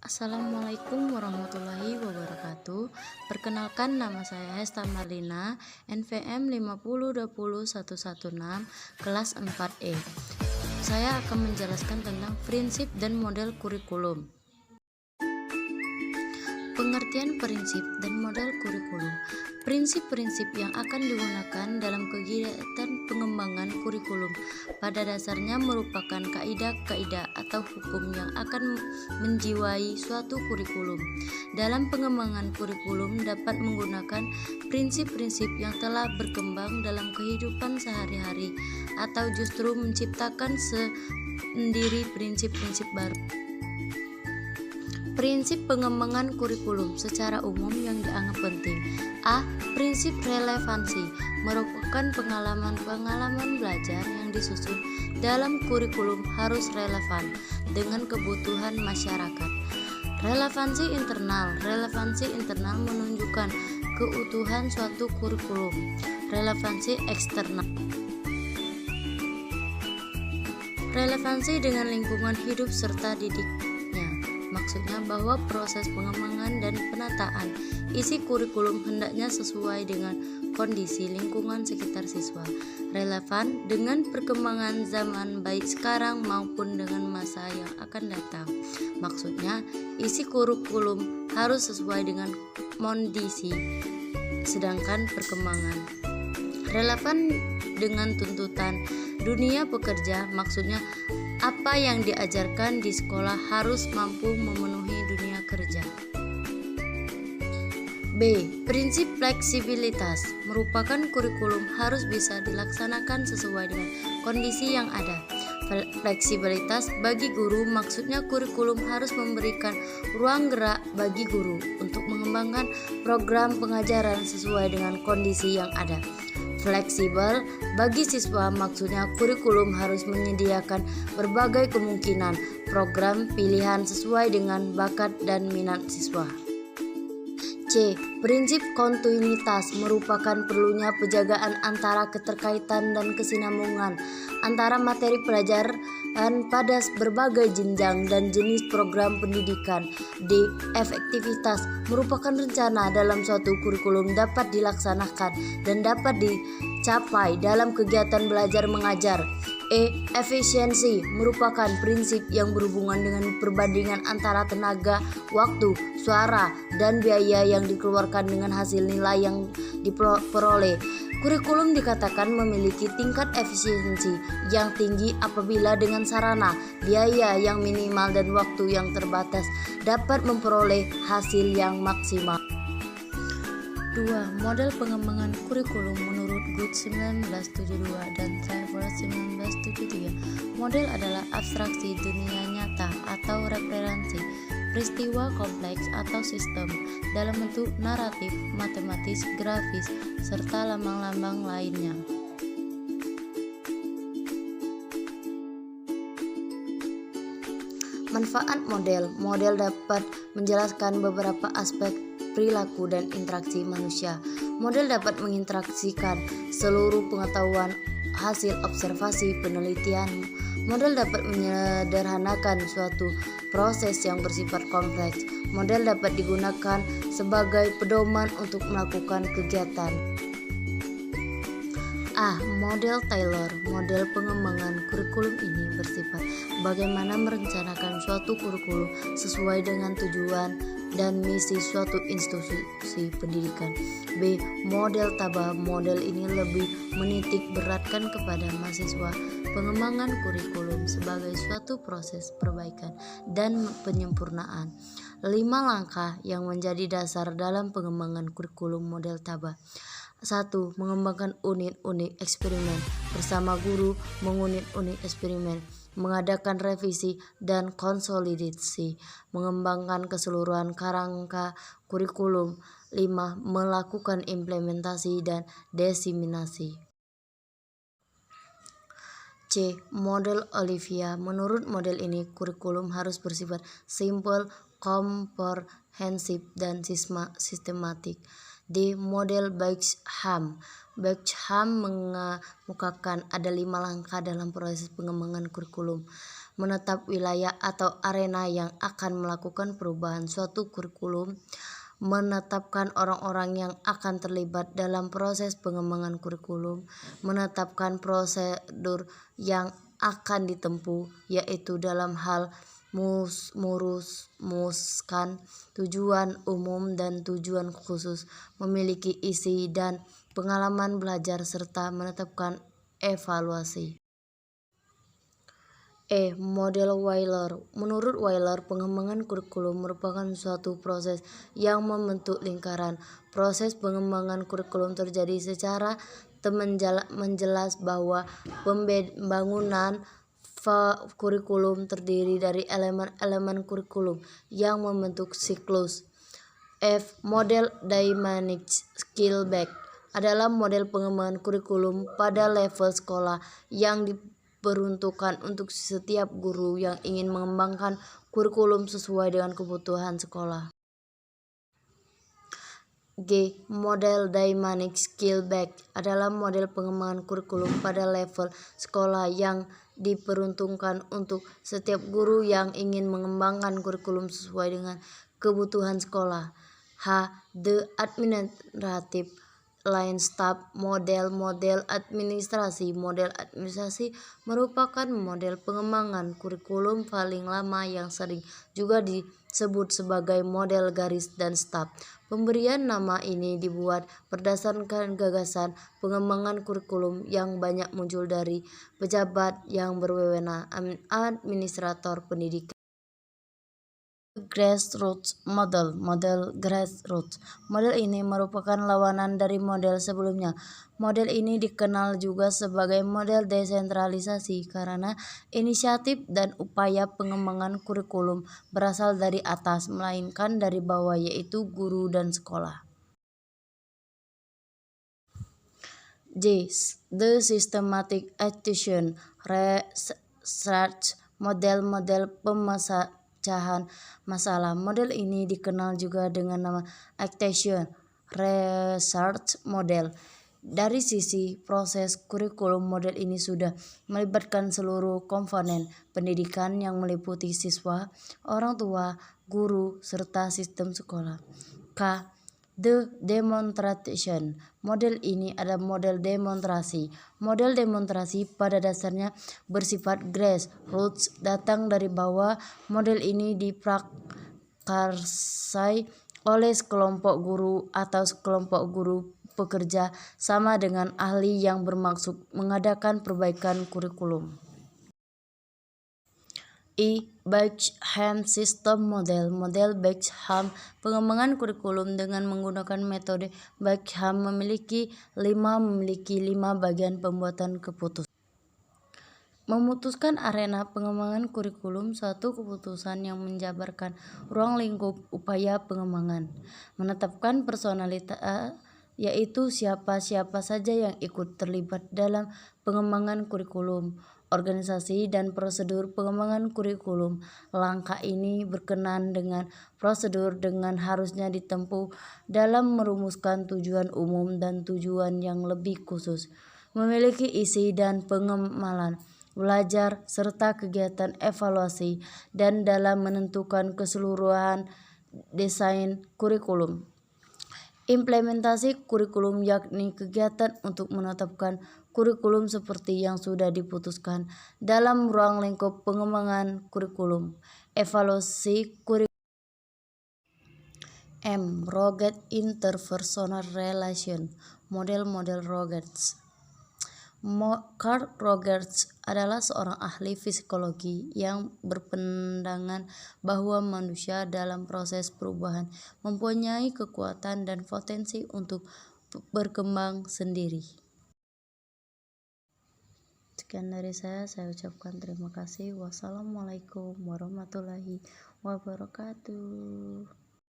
Assalamualaikum warahmatullahi wabarakatuh. Perkenalkan, nama saya Hesta Marlina, NVM 5020116, kelas 4E. Saya akan menjelaskan tentang prinsip dan model kurikulum. Pengertian prinsip dan model kurikulum. Prinsip-prinsip yang akan digunakan dalam kegiatan pengembangan kurikulum pada dasarnya merupakan kaidah-kaidah atau hukum yang akan menjiwai suatu kurikulum. Dalam pengembangan kurikulum dapat menggunakan prinsip-prinsip yang telah berkembang dalam kehidupan sehari-hari atau justru menciptakan sendiri prinsip-prinsip baru. Prinsip pengembangan kurikulum secara umum yang dianggap penting. A. Prinsip relevansi merupakan pengalaman belajar yang disusun dalam kurikulum harus relevan dengan kebutuhan masyarakat. Relevansi internal menunjukkan keutuhan suatu kurikulum. Relevansi eksternal, relevansi dengan lingkungan hidup serta didiknya. Maksudnya bahwa proses pengembangan dan penataan isi kurikulum hendaknya sesuai dengan kondisi lingkungan sekitar siswa, relevan dengan perkembangan zaman baik sekarang maupun dengan masa yang akan datang. Maksudnya isi kurikulum harus sesuai dengan kondisi sedangkan perkembangan relevan dengan tuntutan dunia pekerja. Maksudnya apa yang diajarkan di sekolah harus mampu memenuhi dunia kerja. B. Prinsip fleksibilitas merupakan kurikulum harus bisa dilaksanakan sesuai dengan kondisi yang ada. Fleksibilitas bagi guru maksudnya kurikulum harus memberikan ruang gerak bagi guru untuk mengembangkan program pengajaran sesuai dengan kondisi yang ada. Fleksibel bagi siswa maksudnya kurikulum harus menyediakan berbagai kemungkinan program pilihan sesuai dengan bakat dan minat siswa. C. Prinsip kontinuitas merupakan perlunya penjagaan antara keterkaitan dan kesinambungan antara materi pelajaran pada berbagai jenjang dan jenis program pendidikan. D. Efektivitas merupakan rencana dalam suatu kurikulum dapat dilaksanakan dan dapat dicapai dalam kegiatan belajar mengajar. E. Efisiensi merupakan prinsip yang berhubungan dengan perbandingan antara tenaga, waktu, suara, dan biaya yang dikeluarkan dengan hasil nilai yang diperoleh. Kurikulum dikatakan memiliki tingkat efisiensi yang tinggi apabila dengan sarana, biaya yang minimal dan waktu yang terbatas dapat memperoleh hasil yang maksimal. 2. Model pengembangan kurikulum menurut Good 1972 dan Travers 1973. Model adalah abstraksi dunia nyata atau referensi peristiwa kompleks atau sistem dalam bentuk naratif, matematis, grafis, serta lambang-lambang lainnya. Manfaat model. Model dapat menjelaskan beberapa aspek perilaku dan interaksi manusia. Model dapat menginteraksikan seluruh pengetahuan hasil observasi penelitian. Model dapat menyederhanakan suatu proses yang bersifat kompleks. Model dapat digunakan sebagai pedoman untuk melakukan kegiatan. A. Model Taylor. Model pengembangan kurikulum ini bersifat bagaimana merencanakan suatu kurikulum sesuai dengan tujuan dan misi suatu institusi pendidikan. B. Model Taba. Model ini lebih menitik beratkan kepada mahasiswa pengembangan kurikulum sebagai suatu proses perbaikan dan penyempurnaan. 5 langkah yang menjadi dasar dalam pengembangan kurikulum model Taba. 1. Mengembangkan unit-unit eksperimen bersama guru, mengunit-unit eksperimen, mengadakan revisi dan konsolidasi, mengembangkan keseluruhan kerangka kurikulum. 5. Melakukan implementasi dan diseminasi. C. Model Olivia. Menurut model ini, kurikulum harus bersifat simple, komprehensif, dan sistematik. D. Model Bechham. Bechham mengemukakan ada 5 langkah dalam proses pengembangan kurikulum. menetap wilayah atau arena yang akan melakukan perubahan suatu kurikulum, menetapkan orang-orang yang akan terlibat dalam proses pengembangan kurikulum, menetapkan prosedur yang akan ditempuh, yaitu dalam hal merumuskan tujuan umum dan tujuan khusus, memiliki isi dan pengalaman belajar, serta menetapkan evaluasi. Model Wheeler. Menurut Wheeler, pengembangan kurikulum merupakan suatu proses yang membentuk lingkaran. Proses pengembangan kurikulum terjadi secara menjelas bahwa pembangunan kurikulum terdiri dari elemen-elemen kurikulum yang membentuk siklus. Model Dynamic Skill Bag adalah model pengembangan kurikulum pada level sekolah yang diperuntukkan untuk setiap guru yang ingin mengembangkan kurikulum sesuai dengan kebutuhan sekolah. Model Dynamic Skill Bag adalah model pengembangan kurikulum pada level sekolah yang diperuntukkan untuk setiap guru yang ingin mengembangkan kurikulum sesuai dengan kebutuhan sekolah. The Administrative Line Staff Model. Model administrasi merupakan model pengembangan kurikulum paling lama yang sering juga disebut sebagai model garis dan staf. Pemberian nama ini dibuat berdasarkan gagasan pengembangan kurikulum yang banyak muncul dari pejabat yang berwenang, administrator pendidikan. Grassroots Model. Model grassroots. Model ini merupakan lawanan dari model sebelumnya. Model ini dikenal juga sebagai model desentralisasi karena inisiatif dan upaya pengembangan kurikulum berasal dari atas melainkan dari bawah, yaitu guru dan sekolah. The Systematic Action Research Model pemecahan masalah. Model ini dikenal juga dengan nama Action Research Model. Dari sisi proses kurikulum, model ini sudah melibatkan seluruh komponen pendidikan yang meliputi siswa, orang tua, guru, serta sistem sekolah. The Demonstration Model ini adalah model demonstrasi. Model demonstrasi pada dasarnya bersifat grassroots, datang dari bawah. Model ini diprakarsai oleh sekelompok guru atau sekelompok guru pekerja sama dengan ahli yang bermaksud mengadakan perbaikan kurikulum. Beckham System Model. Model Beckham pengembangan kurikulum dengan menggunakan metode Beckham memiliki lima bagian pembuatan keputusan. Memutuskan arena pengembangan kurikulum, suatu keputusan yang menjabarkan ruang lingkup upaya pengembangan. Menetapkan personalitas, yaitu siapa-siapa saja yang ikut terlibat dalam pengembangan kurikulum. Organisasi dan prosedur pengembangan kurikulum. Langkah ini berkenaan dengan prosedur dengan harusnya ditempuh dalam merumuskan tujuan umum dan tujuan yang lebih khusus, memiliki isi dan pengamalan belajar serta kegiatan evaluasi, dan dalam menentukan keseluruhan desain kurikulum. Implementasi kurikulum yakni kegiatan untuk menetapkan kurikulum seperti yang sudah diputuskan dalam ruang lingkup pengembangan kurikulum. Evaluasi kurikulum. Roget Interpersonal Relation Model Rogers. Carl Rogers adalah seorang ahli psikologi yang berpandangan bahwa manusia dalam proses perubahan mempunyai kekuatan dan potensi untuk berkembang sendiri. Sekian dari saya ucapkan terima kasih. Wassalamualaikum warahmatullahi wabarakatuh.